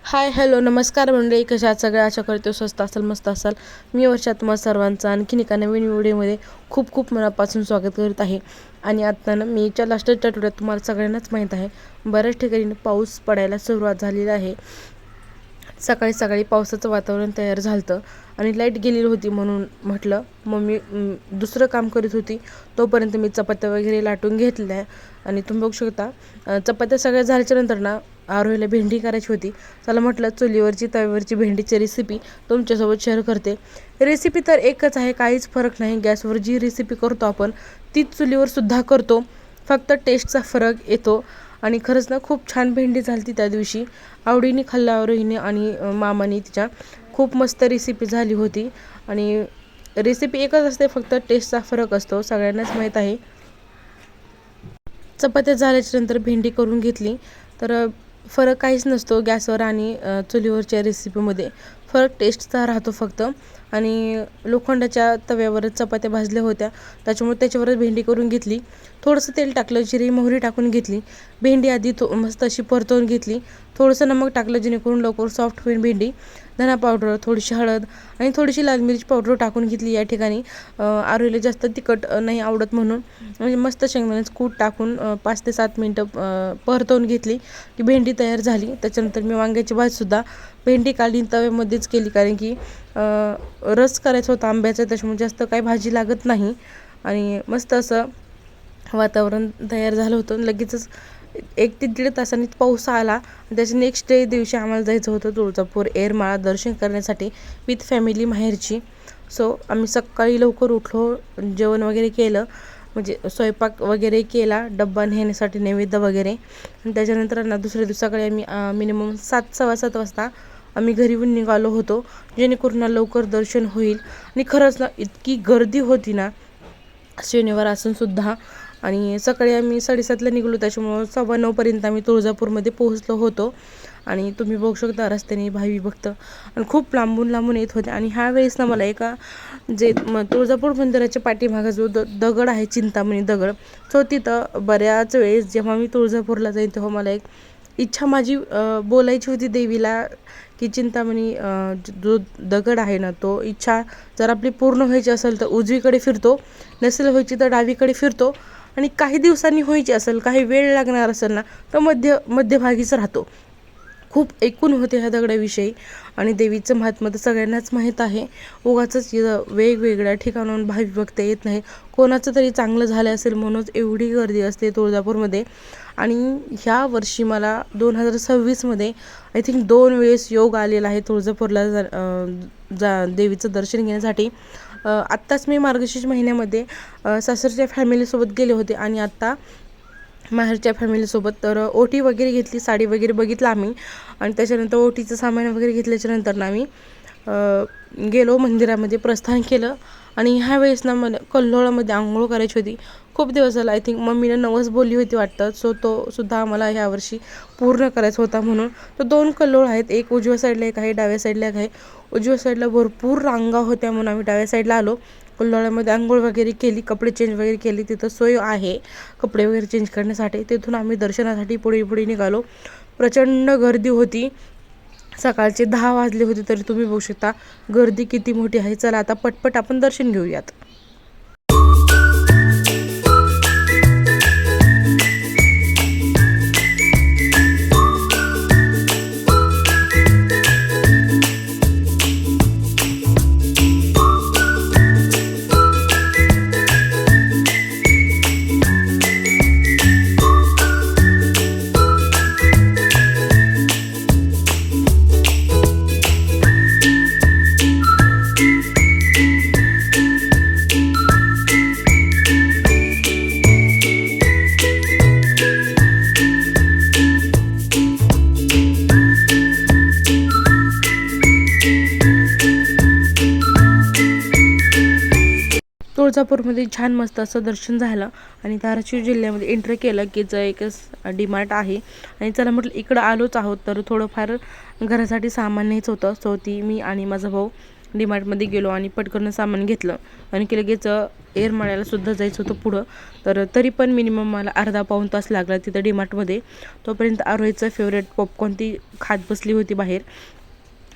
Hi hello नमस्कार मंडळी, कशा आहात सगळ्या? आशा करतो स्वस्त असाल, मस्त असाल. मी वर्षा तुम्हा सर्वांचं आणखीन एका नवीन व्हिडिओमध्ये खूप खूप मनापासून स्वागत करत आहे. आणि आता ना मेच्या लास्टच्या आठवड्यात तुम्हाला सगळ्यांनाच माहीत आहे, बऱ्याच ठिकाणी पाऊस पडायला सुरुवात झालेली आहे. सकाळी सकाळी पावसाचं वातावरण तयार झालं होतं आणि लाईट गेलेली होती, म्हणून म्हटलं मम्मी दुसरं काम करत होती तोपर्यंत मी चपात्या वगैरे लाटून घेतल्या. आणि तुम्ही बघू शकता चपात्या सगळ्या झाल्याच्यानंतर ना आरोहीला भेंडी करायची होती. चला म्हटलं चुलीवरची तव्यावरची भेंडीची रेसिपी तुमच्यासोबत शेअर करते. रेसिपी तर एकच आहे, काहीच फरक नाही. गॅसवर जी रेसिपी करतो आपण तीच चुलीवर सुद्धा करतो, फक्त टेस्टचा फरक येतो. आणि खरंच ना खूप छान भेंडी झाली त्या दिवशी, आवडीने खाल्ला आरोहीने आणि मामाने तिच्या. खूप मस्त रेसिपी झाली होती. आणि रेसिपी एकच असते, फक्त टेस्टचा फरक असतो, सगळ्यांनाच माहीत आहे. चपात्या झाल्याच्यानंतर भेंडी करून घेतली तर फरक काहीच नसतो गॅसवर आणि चुलीवरच्या रेसिपीमध्ये. फरक टेस्टचा राहतो फक्त. आणि लोखंडाच्या तव्यावर चपात्या भाजल्या होत्या, त्याच्यामुळे त्याच्यावरच भेंडी करून घेतली. थोडंसं तेल टाकलं, जिरी मोहरी टाकून घेतली. भेंडी आधी मस्त अशी परतवून घेतली. थोडंसं नमक टाकलं जेणेकरून लवकर सॉफ्ट होईल भेंडी. धना पावडर, थोडीशी हळद आणि थोडीशी लाल मिरची पावडर टाकून घेतली. या ठिकाणी आरोहीला जास्त तिखट नाही आवडत, म्हणून म्हणजे मस्त शेंगदाण्याचं कूट टाकून 5 ते 7 मिनटं परतवून घेतली की भेंडी तयार झाली. त्याच्यानंतर मी वांग्याची भाजीसुद्धा भेंडी काढली तव्यामध्येच केली, कारण की रस करायचा होता आंब्याचा, त्याच्यामुळे जास्त काही भाजी लागत नाही. आणि मस्त असं वातावरण तयार झालं होतं. लगेचच 1 ते 1.5 तासांनी पाऊस आला. त्याच्या नेक्स्ट डे दिवशी आम्हाला जायचं होतं तुळजापूर येरमाळा दर्शन करण्यासाठी विथ फॅमिली माहेरची. सो आम्ही सकाळी लवकर उठलो, जेवण वगैरे केलं, म्हणजे स्वयंपाक वगैरे केला, डब्बा नेण्यासाठी नैवेद्य वगैरे. आणि त्याच्यानंतर ना दुसऱ्या दिवसाकडे आम्ही मिनिमम 7-7:15 वाजता आम्ही घरीहून निघालो होतो, जेणेकरून ना लवकर दर्शन होईल. आणि खरंच ना इतकी गर्दी होती ना शनिवार असूनसुद्धा. आणि सकाळी आम्ही 7:30ला निघालो, त्याच्यामुळं 9:15पर्यंत आम्ही तुळजापूरमध्ये पोहोचलो होतो. आणि तुम्ही बघू शकता रस्त्याने भावी भक्त आणि खूप लांबून लांबून येत होते. आणि ह्या वेळेस ना मला एका जे तुळजापूर मंदिराच्या पाठीमागा जो दगड आहे, चिंतामणी दगड, सो तिथं बऱ्याच वेळेस जेव्हा मी तुळजापूरला जाईन तेव्हा मला एक इच्छा माझी बोलायची होती देवीला की चिंतामणी जो दगड आहे ना, तो इच्छा जर आपली पूर्ण व्हायची असेल तर उजवीकडे फिरतो, नसेल व्हायची तर डावीकडे फिरतो, आणि काही दिवसांनी व्हायची असेल, काही वेळ लागणार असेल ना, तर मध्यभागीच राहतो. खूप ऐकून होते ह्या दगडाविषयी. आणि देवीचं महात्म्य तर सगळ्यांनाच माहीत आहे. उगाचच वेगवेगळ्या ठिकाणाहून भाविक भक्त येत नाही, कोणाचं तरी चांगलं झालं असेल म्हणूनच एवढी गर्दी असते तुळजापूरमध्ये. आणि ह्या वर्षी मला 2026मध्ये आय थिंक 2 वेळेस योग आलेला आहे तुळजापूरला देवीचं दर्शन घेण्यासाठी. आत्ताच मी मार्गशीर्ष महिन्यामध्ये सासरच्या फॅमिलीसोबत गेले होते आणि आत्ता माहेरच्या फॅमिलीसोबत. तर ओटी वगैरे घेतली, साडी वगैरे बघितलं आम्ही. आणि त्याच्यानंतर ओटीचं सामान वगैरे घेतल्याच्यानंतर ना आम्ही गेलो मंदिरामध्ये, प्रस्थान केलं. आणि ह्या वेळेस ना मला कल्होळामध्ये आंघोळ करायची होती. खूप दिवस झाला, आय थिंक मम्मीनं नवस बोलली होती वाटतं, सो तो सुद्धा आम्हाला ह्यावर्षी पूर्ण करायचा होता. म्हणून तो 2 कल्होळ आहेत, एक उजव्या साईडला एक आहे, डाव्या साईडला एक आहे. उजव्या साईडला भरपूर रांगा होत्या म्हणून आम्ही डाव्या साईडला आलो. कल्होळामध्ये आंघोळ वगैरे केली, कपडे चेंज वगैरे केली, तिथं सोय आहे कपडे वगैरे चेंज करण्यासाठी. तिथून आम्ही दर्शनासाठी पुढे निघालो. प्रचंड गर्दी होती, सकाळचे 10 वाजले होते, तरी तुम्ही बघू शकता गर्दी किती मोठी आहे. चला आता पटपट आपण दर्शन घेऊयात. तुळजापूरमध्ये छान मस्त असं दर्शन झालं. आणि धाराशिव जिल्ह्यामध्ये एंट्री केलं की एकच डीमार्ट आहे. आणि चला म्हटलं इकडं आलोच आहोत तर थोडंफार घरासाठी सामान न्यायचं होतं. सो ती मी आणि माझा भाऊ डीमार्टमध्ये गेलो आणि पटकन सामान घेतलं. आणखी लगेच येरमाळ्याला सुद्धा जायचं होतं पुढं. तर तरी पण मिनिमम मला अर्धा पाऊण तास लागला तिथं डीमार्टमध्ये. तोपर्यंत आरोहीचं फेवरेट पॉपकॉर्न ती खात बसली होती बाहेर.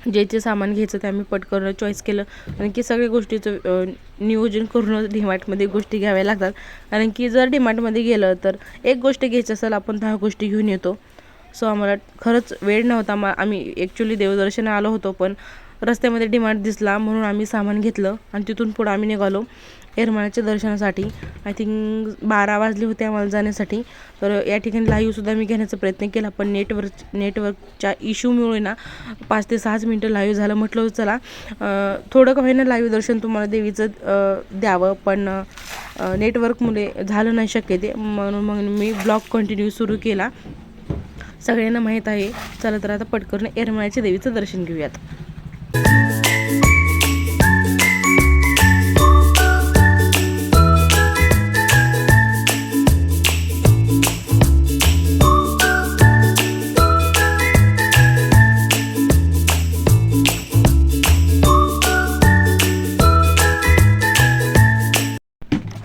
जे सामान घ्यायचं ते आम्ही पटकन चॉईस केलं. कारण की सगळ्या गोष्टीचं नियोजन करूनच डीमार्टमध्ये गोष्टी घ्याव्या लागतात. कारण की जर डीमार्टमध्ये गेलं तर एक गोष्ट घ्यायची असेल आपण 10 गोष्टी घेऊन येतो. सो आम्हाला खरंच वेळ नव्हता. आम्ही ॲक्च्युली देवदर्शनाला आलो होतो, पण रस्त्यामध्ये डीमार्ट दिसला म्हणून आम्ही सामान घेतलं आणि तिथून पुढं आम्ही निघालो येरमाळ्याच्या दर्शनासाठी. आय थिंक 12 वाजले होते आम्हाला जाण्यासाठी. तर या ठिकाणी लाईव्हसुद्धा मी घेण्याचा प्रयत्न केला, पण नेटवर्कच्या इश्यूमुळे ना 5 ते 6 मिनटं लाईव्ह झालं. म्हटलं चला थोडं का होईना लाईव्ह दर्शन तुम्हाला देवीचं द्यावं, पण नेटवर्कमुळे झालं नाही शक्य ते. म्हणून मग मी ब्लॉग कंटिन्यू सुरू केला. सगळ्यांना माहीत आहे. चला तर आता पटकन येरमाळ्याच्या देवीचं दर्शन घेऊयात.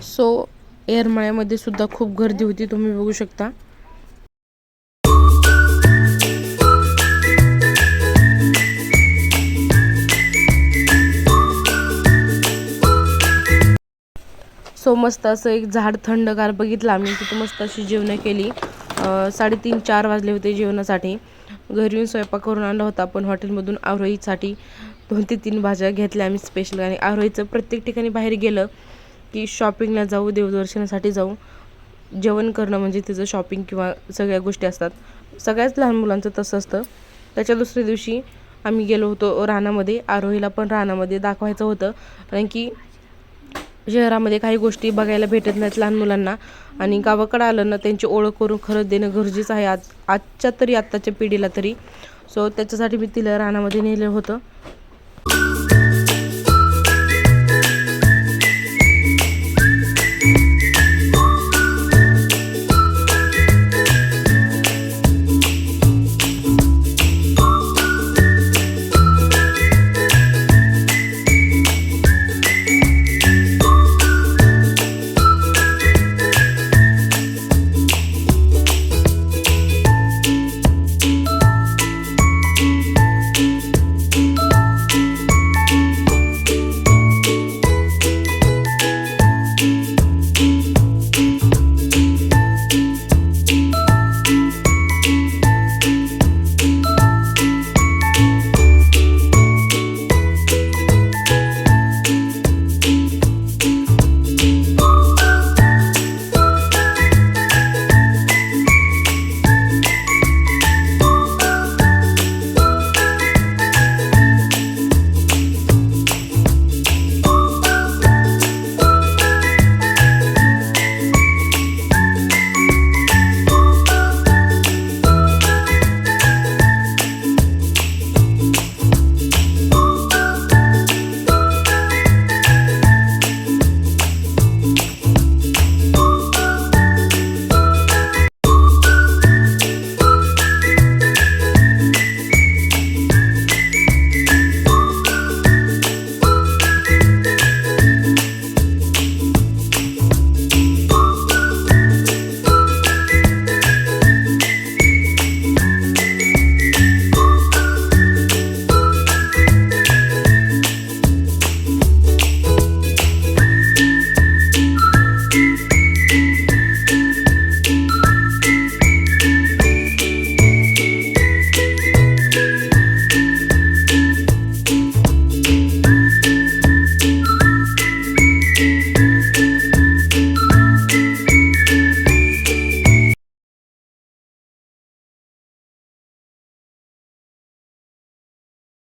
सो येरमाळ्यामध्ये सुद्धा खूप गर्दी होती, तुम्ही बघू शकता. सो मस्त असं एक झाड थंडगार बघितलं आम्ही. तिथं मस्त अशी जेवणं केली. 3:30-4 वाजले होते जेवणासाठी. घरी येऊन स्वयंपाक करून आणला होता, पण हॉटेलमधून आरोहीसाठी 2 ते 3 भाज्या घेतल्या आम्ही स्पेशल. आणि आरोहीचं प्रत्येक ठिकाणी बाहेर गेलं की शॉपिंगला जाऊ, देवदर्शनासाठी जाऊ, जेवण करणं म्हणजे तिचं शॉपिंग किंवा सगळ्या गोष्टी असतात. सगळ्याच लहान मुलांचं तसं असतं. त्याच्या दुसऱ्या दिवशी आम्ही गेलो होतो रानामध्ये. आरोहीला पण रानामध्ये दाखवायचं होतं, कारण की शहरामध्ये काही गोष्टी बघायला भेटत नाहीत लहान मुलांना. आणि गावाकडं आलं ना त्यांची ओळख करून खरंच देणं गरजेचं आहे आत्ताच्या पिढीला तरी. सो त्याच्यासाठी मी तिला रानामध्ये नेलं होतं.